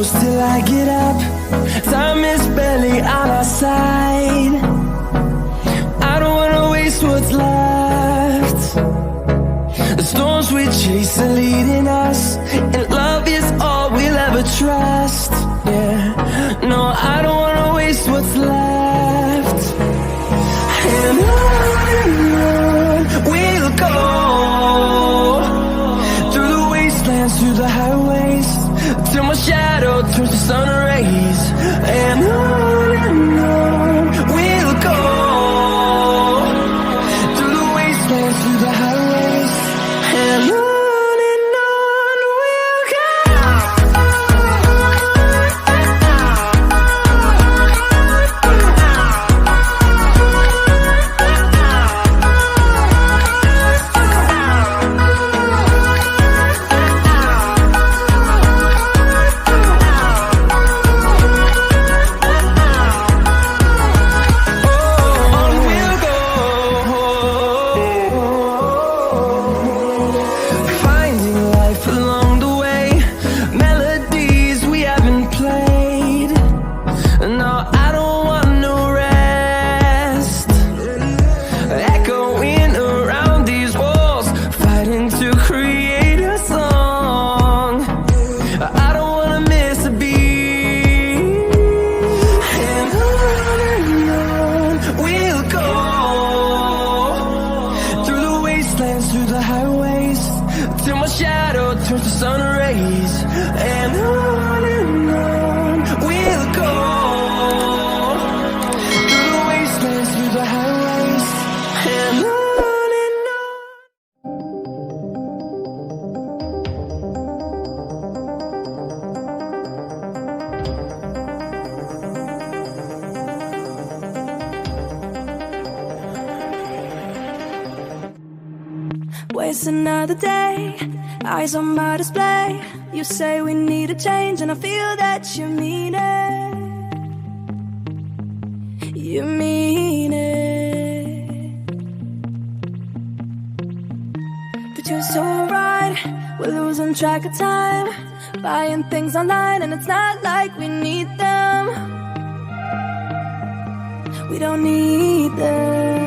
close till I get up. Time is barely on our side. I don't wanna waste what's left. The storms we chase are leading us, and love is all we'll ever trust. Yeah, no, I don't wanna waste what's left. And on we'll go, through the wastelands, through the highways, till my shadow turns to sun rays. And on we'll go, through the wastelands, through the highways, and on we'll go. Through the highways, till my shadow turns to sun rays. And on we'll go, through the wastelands, through the highways, and on. Waste another day, eyes on my display. You say we need a change, and I feel that you mean it. You mean it. But you're so right, we're losing track of time, buying things online, and it's not like we need them. We don't need them.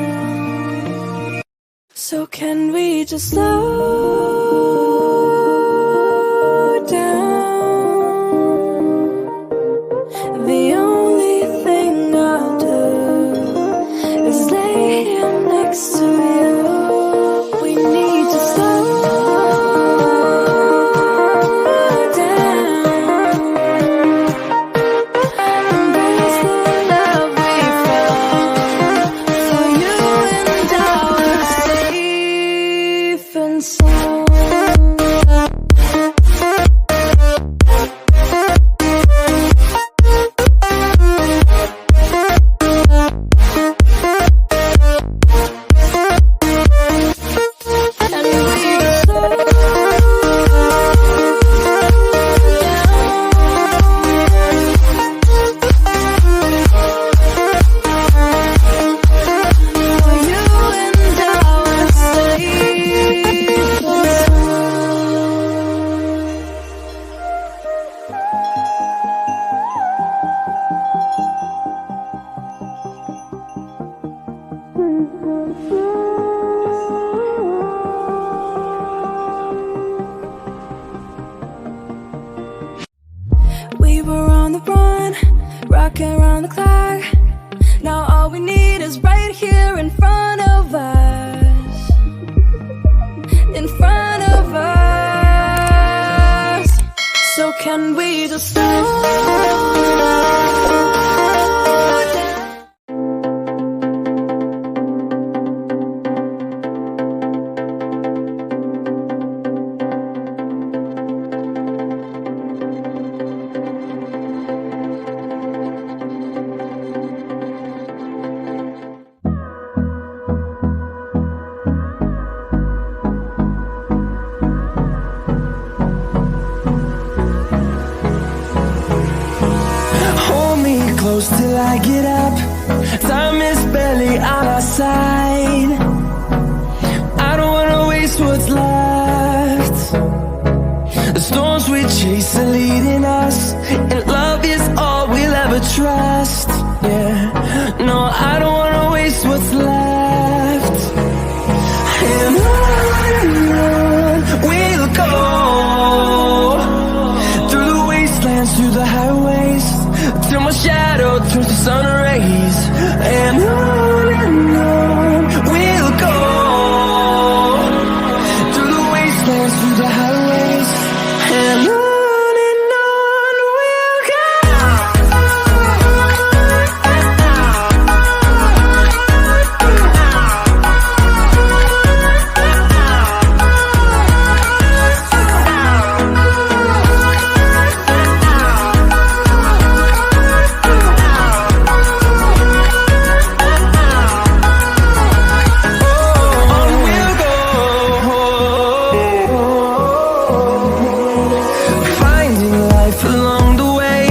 So can we just slow down? The only thing I'll do is lay here next to you. We need to slow down. Embrace the love we found. For you and I were safe and sound. We were on the run, rocking around the clock. Now all we need is right here in front of us. In front of us. So can we just slow down? Close till I get up. Time is barely on our side. I don't wanna waste what's left. The storms we chase are leading us. waste what's left. And on we'll go, through the wastelands, through the highways, till my shadow turns to sun rays. And on we'll go, through the wastelands, through the highways, and on. Along the way,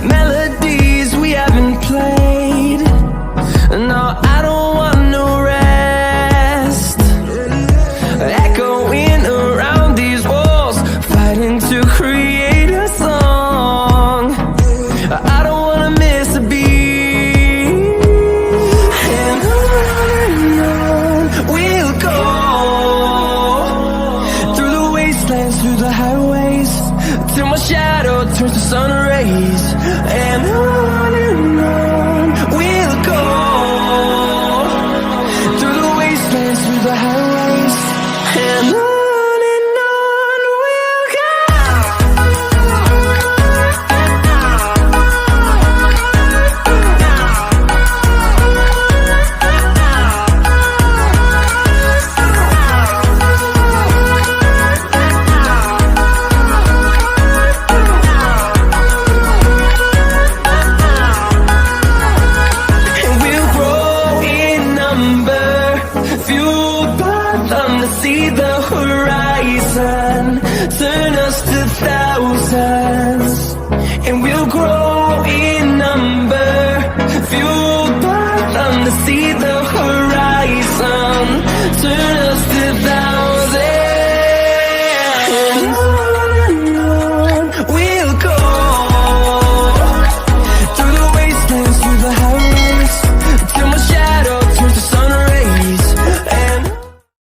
melodies we haven't played. No, I don't want no rest. Echoing around these walls, fighting to create a song. I don't wanna miss a beat. And on we'll go, through the wastelands, through the highways, till my shadow turns to sun rays. And on we'll go, through the wastelands, through the highways, and on we'll go. Fueled by them to see the horizon, turn us to thousands.